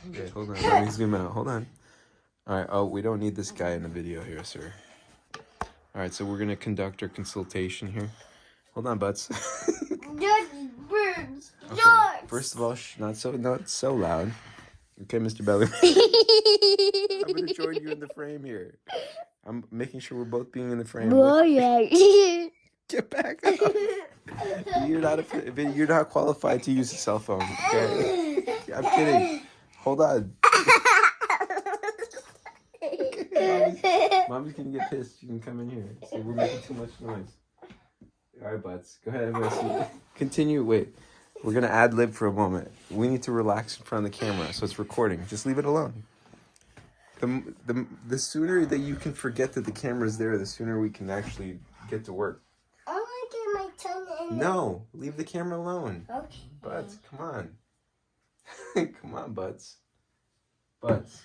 Okay, hold on. Let me zoom out. Hold on. All right. Oh, we don't need this guy in the video here, sir. All right, so we're gonna conduct our consultation here. Hold on, butts. Birds. Okay. First of all, not so loud. Okay, Mr. Belly. I'm gonna join you in the frame here. I'm making sure we're both being in the frame. Get back up. You're not qualified to use a cell phone. Okay. I'm kidding. Hold on. Okay, mommy's gonna get pissed. You can come in here. So we're making too much noise. All right, butts. Go ahead. Continue. Wait. We're gonna ad lib for a moment. We need to relax in front of the camera, so it's recording. Just leave it alone. The sooner that you can forget that the camera's there, the sooner we can actually get to work. I want to get my tongue in. No, leave the camera alone. Okay. Butts, come on. Come on, Butts. Butts.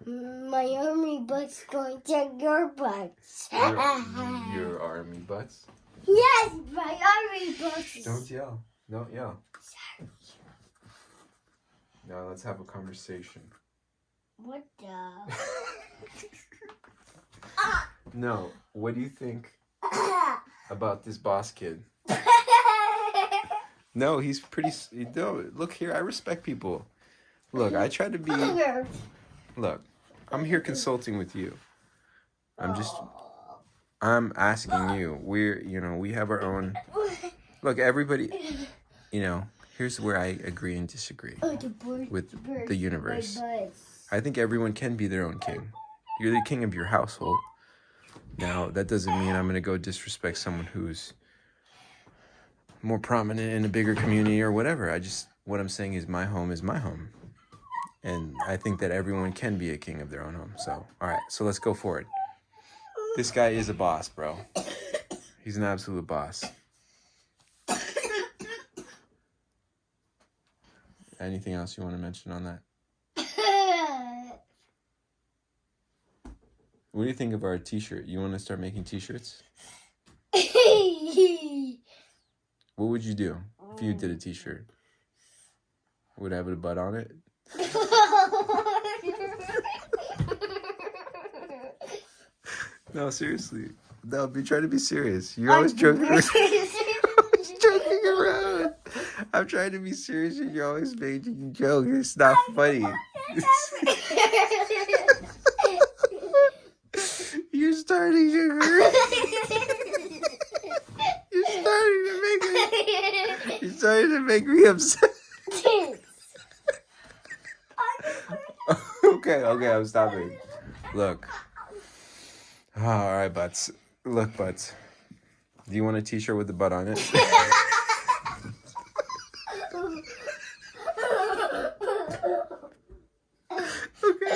My army butt's going to your butts. Your army butts? Yes, my army butts. Don't yell. Don't yell. Sorry. Now let's have a conversation. What the? No, what do you think about this boss kid? No, he's pretty... No, look here, I respect people. Look, I try to be... Look, I'm here consulting with you. I'm asking you. We have our own... Look, everybody, here's where I agree and disagree with the universe. I think everyone can be their own king. You're the king of your household. Now, that doesn't mean I'm going to go disrespect someone who's more prominent in a bigger community or whatever. What I'm saying is my home is my home. And I think that everyone can be a king of their own home. So, all right, so let's go for it. This guy is a boss, bro. He's an absolute boss. Anything else you want to mention on that? What do you think of our t-shirt? You want to start making t-shirts? What would you do if you did a t-shirt? Would it have a butt on it? No, seriously. No, be trying to be serious. You're always joking around. Always joking around. I'm trying to be serious and you're always making jokes. It's not funny. You're starting to hurt. You're starting to make me upset. Okay, I'm stopping. Look. Oh, all right, butts. Look, butts. Do you want a t-shirt with the butt on it? Okay,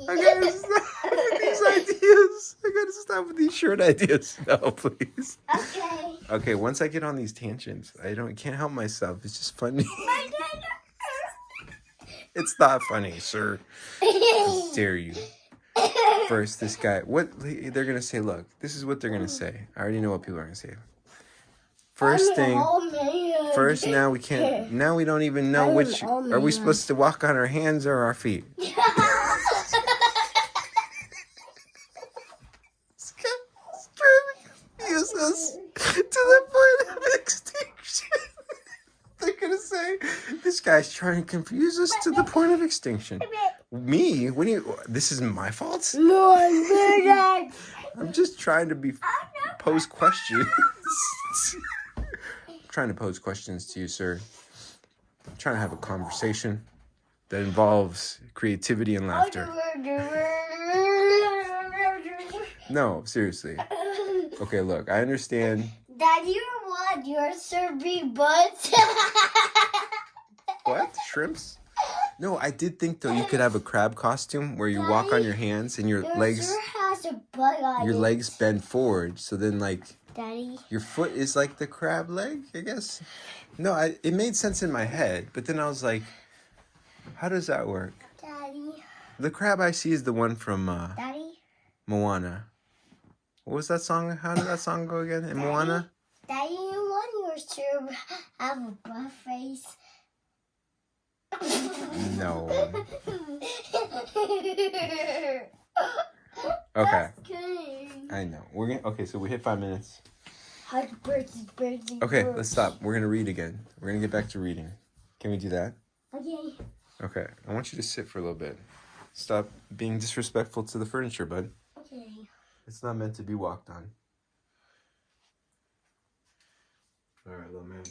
I gotta stop with these ideas. I gotta stop with these shirt ideas now, please. Okay. Okay, once I get on these tangents, I can't help myself. It's just funny. It's not funny, sir. How dare you? First, this guy, what they're gonna say, look, this is what they're gonna say. I already know what people are gonna say. First thing, now we can't, now we don't even know which, are we supposed to walk on our hands or our feet? This guy's trying to confuse us to the point of extinction. They're gonna say, this guy's trying to confuse us to the point of extinction. Me? This is my fault? No, I'm just trying to pose questions. I'm trying to pose questions to you, sir. I'm trying to have a conversation that involves creativity and laughter. No, seriously. Okay, look, I understand. Daddy, you're serving butts? What? Shrimps? No, I did think, though, you could have a crab costume where you walk on your hands and your legs bend forward. So then, Daddy, your foot is like the crab leg, I guess. No, it made sense in my head. But then I was like, how does that work? Daddy. The crab I see is the one from Daddy. Moana. What was that song? How did that song go again? In Moana? Daddy, you want yours to have a butt face? No. Okay. I know. We're gonna. Okay, so we hit 5 minutes. Okay, let's stop. We're gonna read again. We're gonna get back to reading. Can we do that? Okay. Okay. I want you to sit for a little bit. Stop being disrespectful to the furniture, bud. Okay. It's not meant to be walked on. All right, little man.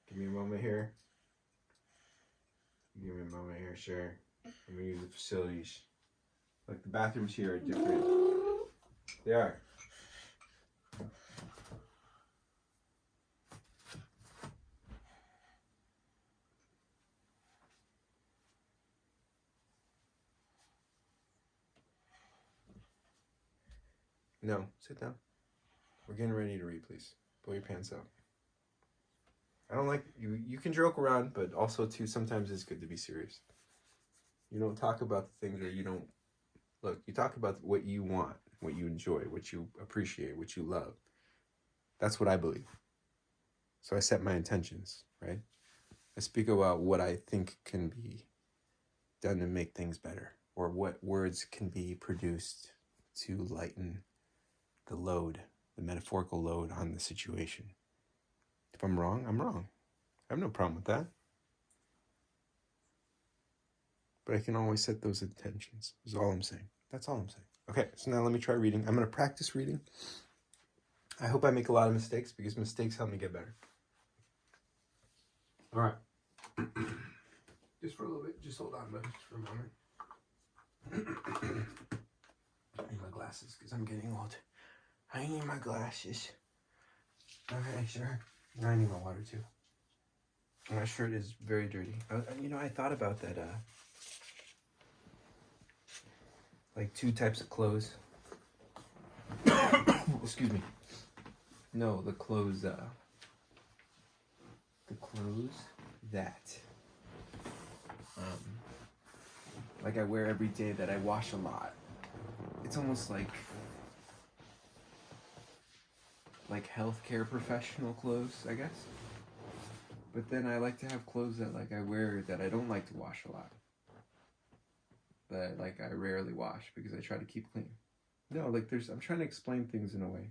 Give me a moment here. Give me a moment here, sure. I'm gonna use the facilities. Like the bathrooms here are different. They are. No, sit down. We're getting ready to read, please. Pull your pants up. I don't like you. You can joke around, but also too sometimes it's good to be serious. You don't talk about the things that you don't look. You talk about what you want, what you enjoy, what you appreciate, what you love. That's what I believe. So I set my intentions, right? I speak about what I think can be done to make things better, or what words can be produced to lighten the load, the metaphorical load on the situation. If I'm wrong, I'm wrong. I have no problem with that. But I can always set those intentions, is all I'm saying. That's all I'm saying. Okay, so now let me try reading. I'm going to practice reading. I hope I make a lot of mistakes because mistakes help me get better. All right. Just for a little bit. Just hold on, bud. Just for a moment. I need my glasses because I'm getting old. I need my glasses. Okay, sure. I need my water too. My shirt is very dirty. I thought about that. Like 2 types of clothes. Excuse me. No, the clothes. The clothes that. Like I wear every day that I wash a lot. It's almost like healthcare professional clothes, I guess. But then I like to have clothes that I wear that I don't like to wash a lot. That I rarely wash because I try to keep clean. No, I'm trying to explain things in a way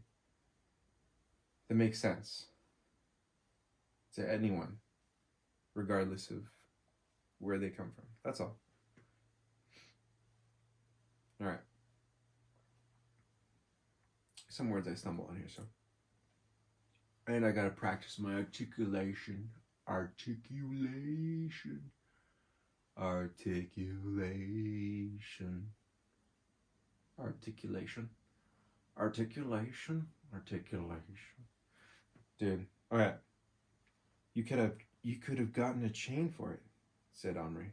that makes sense to anyone, regardless of where they come from. That's all. All right. Some words I stumble on here, so. And I gotta practice my articulation. Articulation. Articulation. Articulation. Articulation. Articulation. Dude, alright. You could have gotten a chain for it, said Omri.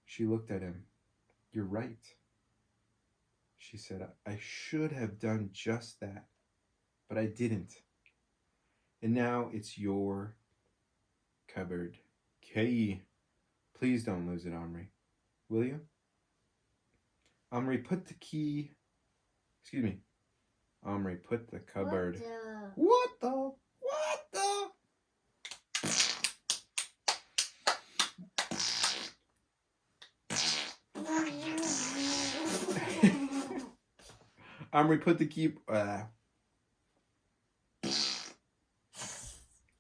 She looked at him. You're right. She said, I should have done just that, but I didn't. And now it's your cupboard. Kay, please don't lose it, Omri. Will you? Omri put the cupboard. What the? Omri put the key.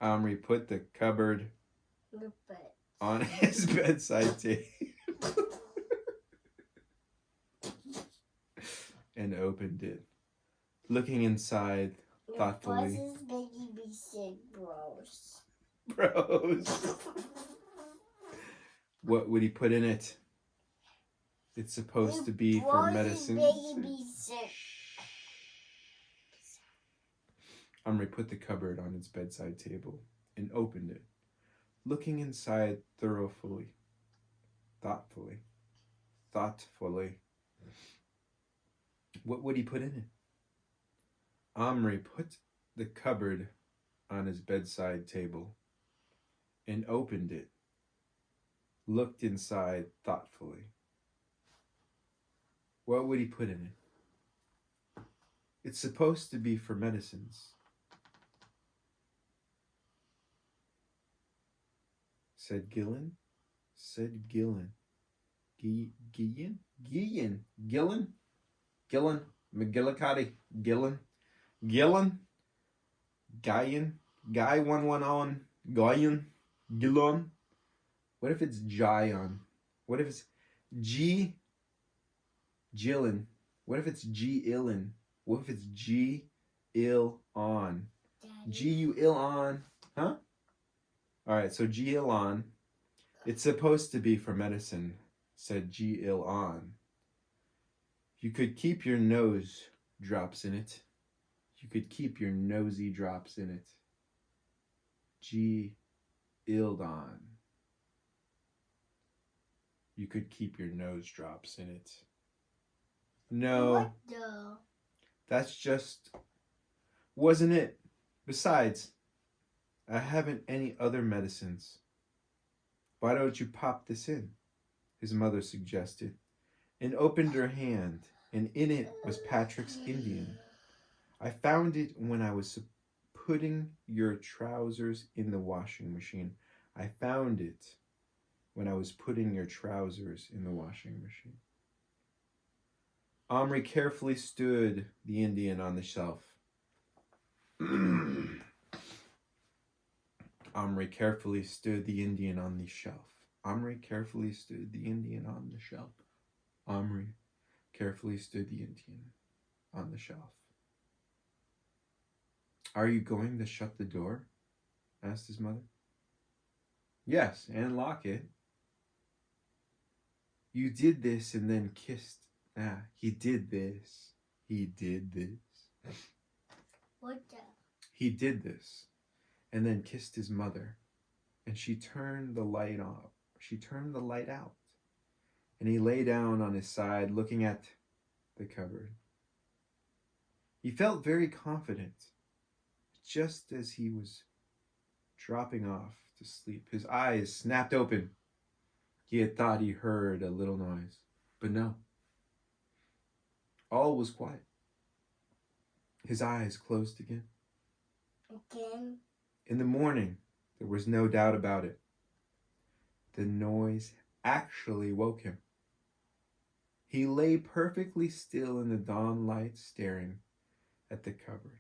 Omri put the cupboard on his bedside table and opened it, looking inside thoughtfully. What's making me sick, bros? What would he put in it? It's supposed to be for medicine. Making me sick. Omri put the cupboard on its bedside table and opened it, looking inside thoughtfully. What would he put in it? Omri put the cupboard on his bedside table and opened it, looked inside thoughtfully. What would he put in it? It's supposed to be for medicines, said Gillen. Said Gillen. Gillen? Gillen. Gillen? Gillen. McGillicuddy. Gillen. Gillen. Guyan. Guy 1-1 on. Guyan. Gillen. What if it's Gion? What if it's G. Gillen? What if it's G. Illen? What if it's G. Ill on? G. U. Ill on. Huh? Alright, so G. Ill on. It's supposed to be for medicine, said G. Ill on. You could keep your nose drops in it. You could keep your nosy drops in it. G. Ill on. You could keep your nose drops in it. No. What the? That's just wasn't it. Besides, I haven't any other medicines. Why don't you pop this in? His mother suggested, and opened her hand, and in it was Patrick's Indian. I found it when I was putting your trousers in the washing machine. I found it when I was putting your trousers in the washing machine. Omri carefully stood the Indian on the shelf. Omri carefully stood the Indian on the shelf. Omri carefully stood the Indian on the shelf. Omri carefully stood the Indian on the shelf. Are you going to shut the door? Asked his mother. Yes, and lock it. You did this and then kissed. He did this. He did this. What the? He did this and then kissed his mother, and she turned the light off. She turned the light out, and he lay down on his side looking at the cupboard. He felt very confident. Just as he was dropping off to sleep, his eyes snapped open. He had thought he heard a little noise, but no. All was quiet. His eyes closed again. Again? In the morning, there was no doubt about it. The noise actually woke him. He lay perfectly still in the dawn light, staring at the cupboard,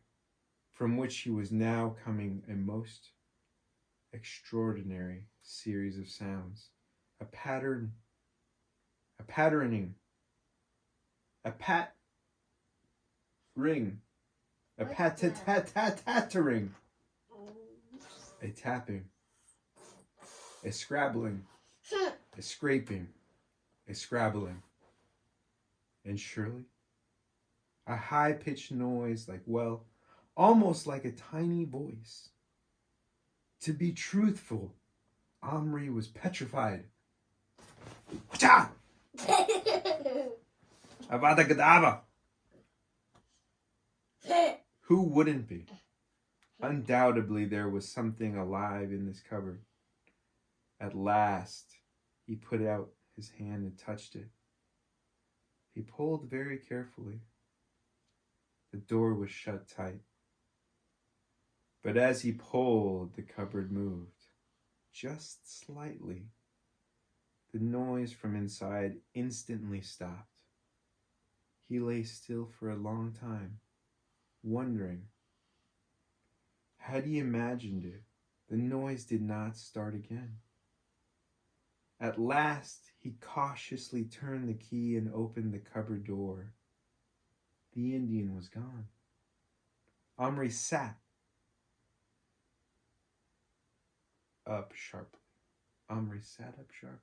from which he was now coming a most extraordinary series of sounds. A patterning, a pat ring, a pat-tat-tat-tat-tattering, a tapping, a scrabbling, a scraping, a scrabbling, and surely a high-pitched noise like, well, almost like a tiny voice. To be truthful, Omri was petrified. Cha! Avada Kedavra! Who wouldn't be? Undoubtedly, there was something alive in this cupboard. At last, he put out his hand and touched it. He pulled very carefully. The door was shut tight. But as he pulled, the cupboard moved, just slightly. The noise from inside instantly stopped. He lay still for a long time, wondering. Had he imagined it, the noise did not start again. At last, he cautiously turned the key and opened the cupboard door. The Indian was gone. Omri sat up sharply. Omri sat up sharply.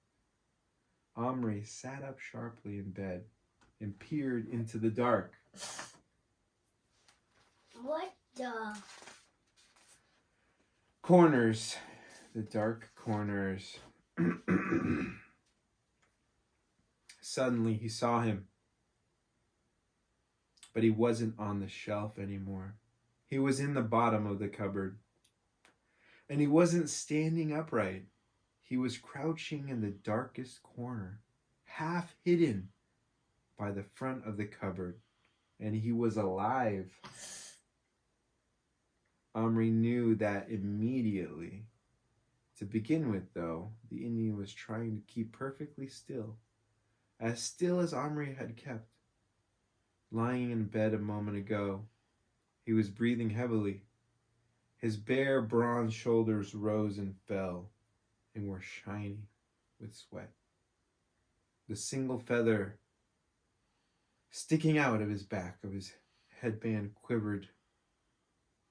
Omri sat up sharply in bed and peered into the dark. What the? Corners, the dark corners. Suddenly he saw him, but he wasn't on the shelf anymore. He was in the bottom of the cupboard, and he wasn't standing upright. He was crouching in the darkest corner, half hidden by the front of the cupboard, and he was alive. Omri knew that immediately. To begin with, though, the Indian was trying to keep perfectly still as Omri had kept. Lying in bed a moment ago, he was breathing heavily. His bare bronze shoulders rose and fell and were shiny with sweat. The single feather sticking out of his back of his headband quivered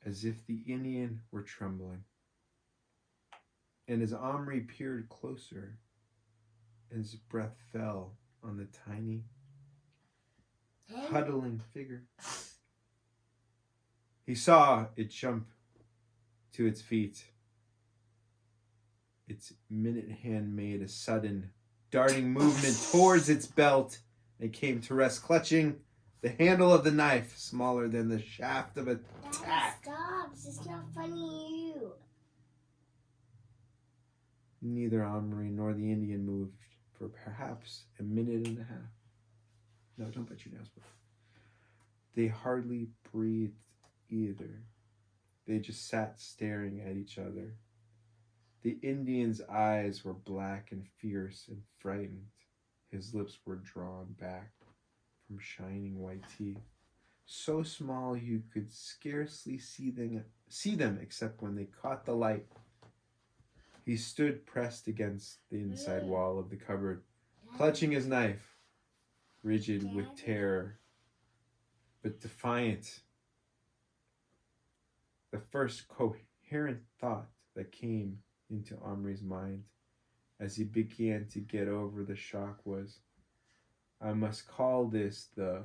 as if the Indian were trembling. And as Omri peered closer, his breath fell on the tiny, huddling figure. He saw it jump to its feet. Its minute hand made a sudden, darting movement towards its belt and came to rest, clutching the handle of the knife, smaller than the shaft of a tack. Stop! It's not funny. You. Neither Omri nor the Indian moved for perhaps a minute and a half. No, don't bite your nails, bro. They hardly breathed either. They just sat staring at each other. The Indian's eyes were black and fierce and frightened. His lips were drawn back from shining white teeth, so small you could scarcely see them except when they caught the light. He stood pressed against the inside wall of the cupboard, clutching his knife, rigid with terror, but defiant. The first coherent thought that came into Omri's mind as he began to get over the shock was, I must call this the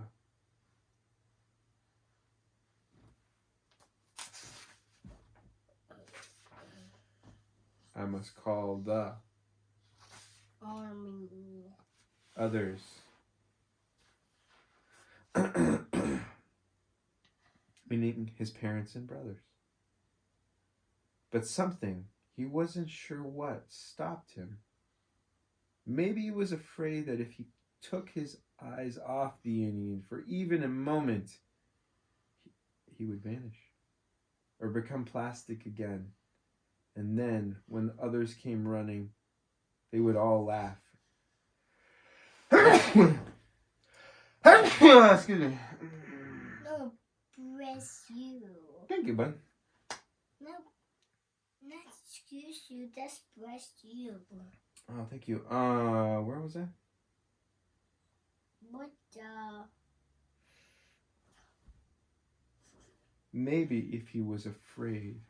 Army. others. Meaning his parents and brothers. But something, he wasn't sure what, stopped him. Maybe he was afraid that if he took his eyes off the Indian for even a moment, he would vanish or become plastic again. And then, when the others came running, they would all laugh. Excuse me. No, bless you. Thank you, bud. No, not excuse you. That's bless you. Oh, thank you. Where was that? What the? Maybe if he was afraid.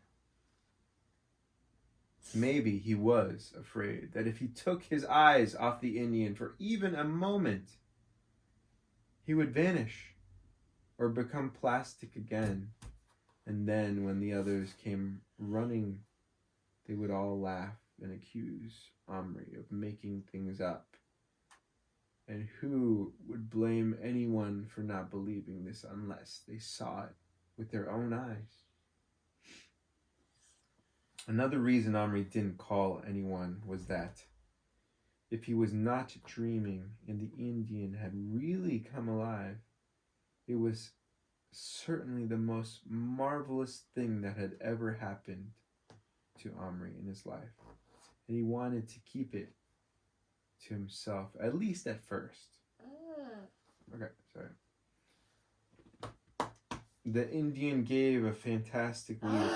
Maybe he was afraid that if he took his eyes off the Indian for even a moment, he would vanish or become plastic again. And then when the others came running, they would all laugh and accuse Omri of making things up. And who would blame anyone for not believing this unless they saw it with their own eyes? Another reason Omri didn't call anyone was that if he was not dreaming and the Indian had really come alive, it was certainly the most marvelous thing that had ever happened to Omri in his life. And he wanted to keep it to himself, at least at first. Okay, sorry. The Indian gave a fantastic leap.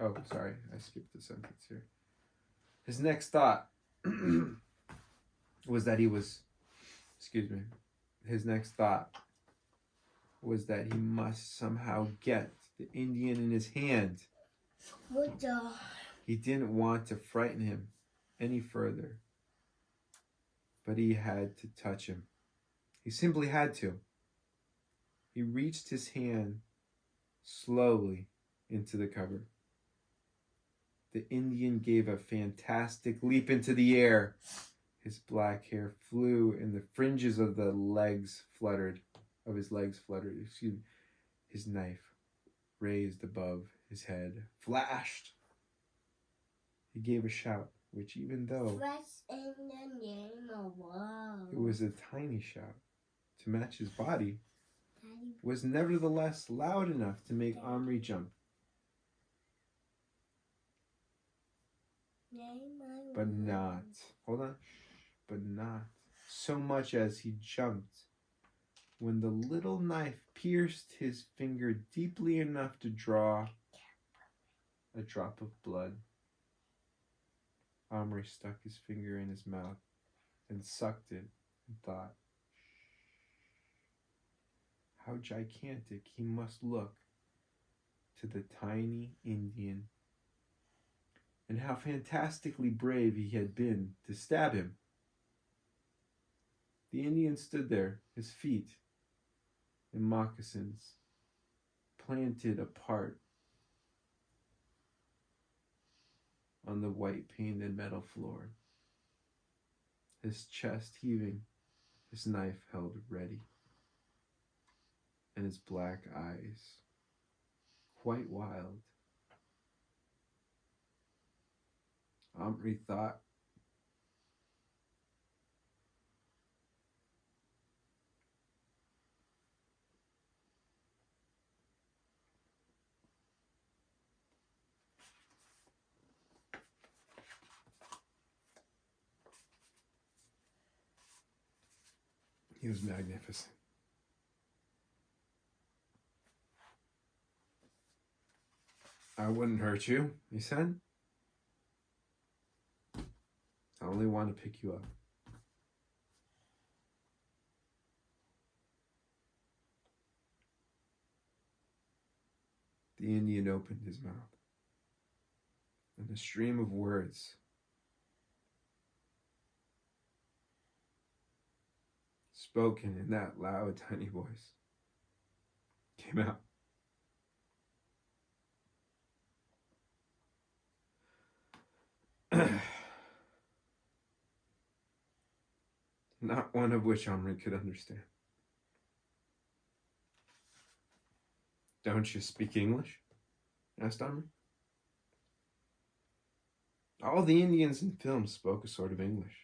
Oh, sorry, I skipped a sentence here. His next thought was that he must somehow get the Indian in his hand. What the? He didn't want to frighten him any further, but he had to touch him. He simply had to. He reached his hand slowly into the cupboard. The Indian gave a fantastic leap into the air. His black hair flew and the fringes of his legs fluttered. His knife, raised above his head, flashed. He gave a shout, which even though In the name of love. it was a tiny shout to match his body, was nevertheless loud enough to make Omri jump. but not, hold on, but not so much as he jumped when the little knife pierced his finger deeply enough to draw a drop of blood. Omri stuck his finger in his mouth and sucked it and thought, how gigantic he must look to the tiny Indian, and how fantastically brave he had been to stab him. The Indian stood there, his feet in moccasins, planted apart on the white painted metal floor, his chest heaving, his knife held ready, and his black eyes quite wild. Omri thought, he was magnificent. I wouldn't hurt you, he said. I only want to pick you up. The Indian opened his mouth, and a stream of words spoken in that loud, tiny voice came out. Not one of which Omri could understand. Don't you speak English? Asked Omri. All the Indians in film spoke a sort of English.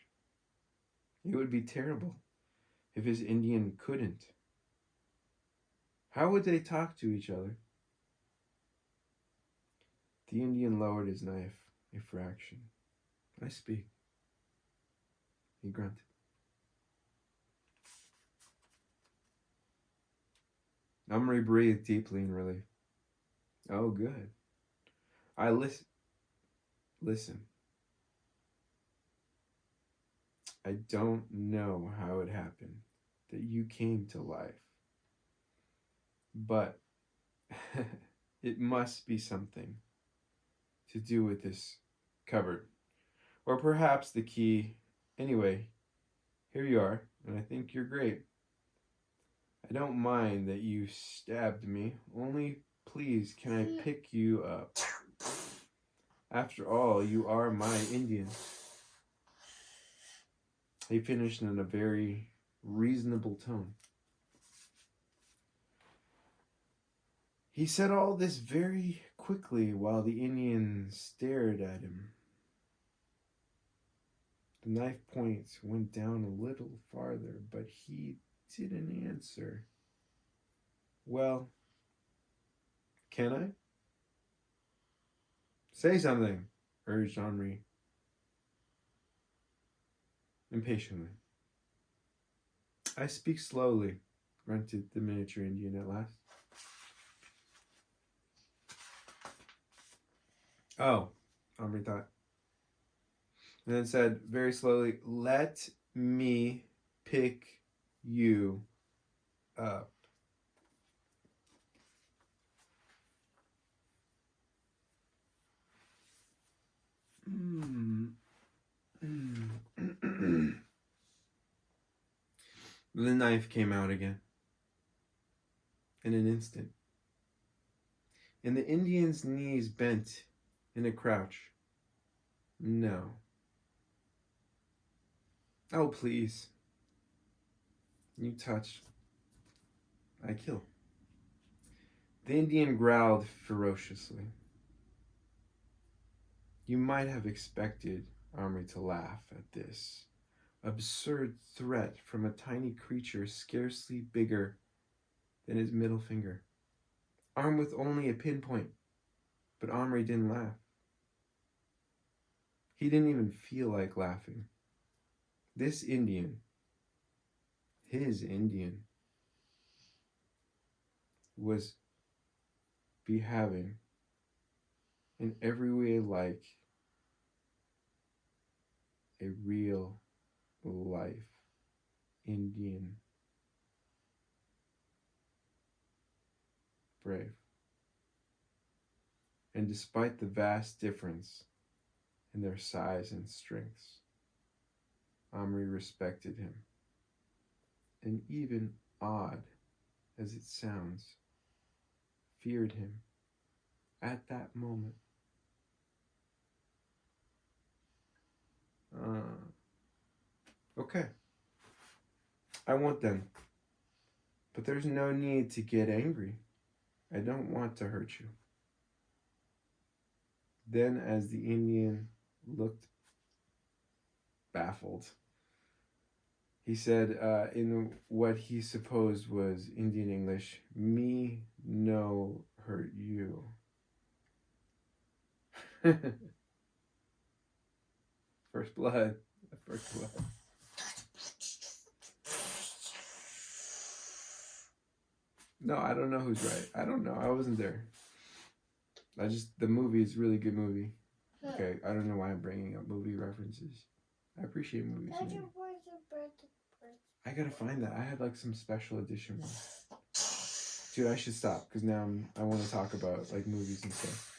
It would be terrible if his Indian couldn't. How would they talk to each other? The Indian lowered his knife a fraction. I speak, he grunted. Omri breathed deeply in relief. Oh, good. I listen. I don't know how it happened that you came to life, but it must be something to do with this cupboard, or perhaps the key. Anyway, here you are, and I think you're great. I don't mind that you stabbed me, only please can I pick you up? After all, you are my Indian. He finished in a very reasonable tone. He said all this very quickly while the Indian stared at him. The knife point went down a little farther, but he didn't answer. Well, can I? Say something, urged Omri impatiently. I speak slowly, grunted the miniature Indian at last. Oh, Omri thought. And then said very slowly, let me pick you up. The knife came out again in an instant, and the Indian's knees bent in a crouch. No. Oh, please. You touch, I kill. The Indian growled ferociously. You might have expected Omri to laugh at this absurd threat from a tiny creature scarcely bigger than his middle finger, armed with only a pinpoint, but Omri didn't laugh. He didn't even feel like laughing. This Indian, his Indian, was behaving in every way like a real life Indian brave. And despite the vast difference in their size and strengths, Omri respected him. And even odd as it sounds, feared him at that moment. Okay. I won't then. But there's no need to get angry. I don't want to hurt you. Then, as the Indian looked baffled, he said in what he supposed was Indian English, "Me no hurt you." First blood. First blood. No, I don't know who's right. I don't know. I wasn't there. The movie is a really good movie. Okay, I don't know why I'm bringing up movie references. I appreciate movies. I gotta find that. I had like some special edition one. Dude, I should stop because now I want to talk about like movies and stuff.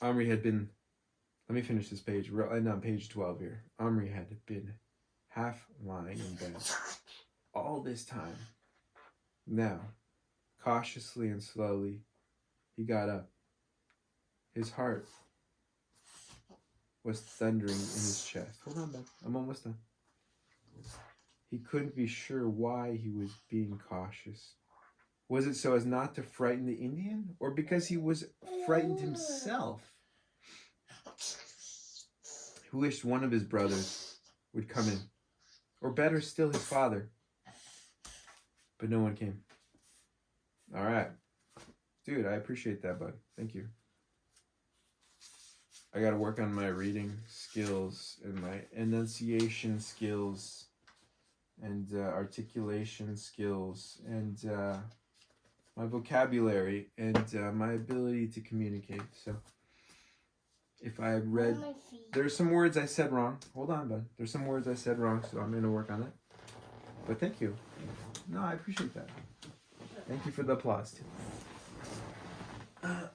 Omri had been, let me finish this page. I'm on page 12 here. Omri had been half lying in bed all this time. Now, cautiously and slowly, he got up. His heart was thundering in his chest. Hold on, bud. I'm almost done. He couldn't be sure why he was being cautious. Was it so as not to frighten the Indian? Or because he was frightened himself? He wished one of his brothers would come in. Or better still, his father. But no one came. All right. Dude, I appreciate that, bud. Thank you. I got to work on my reading skills and my enunciation skills and articulation skills and my vocabulary and my ability to communicate. So if I read... There's some words I said wrong. Hold on, bud. There's some words I said wrong, so I'm going to work on it. But thank you. No, I appreciate that. Thank you for the applause, too. Can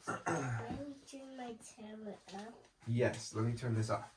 you turn my tablet up? Yes, let me turn this off.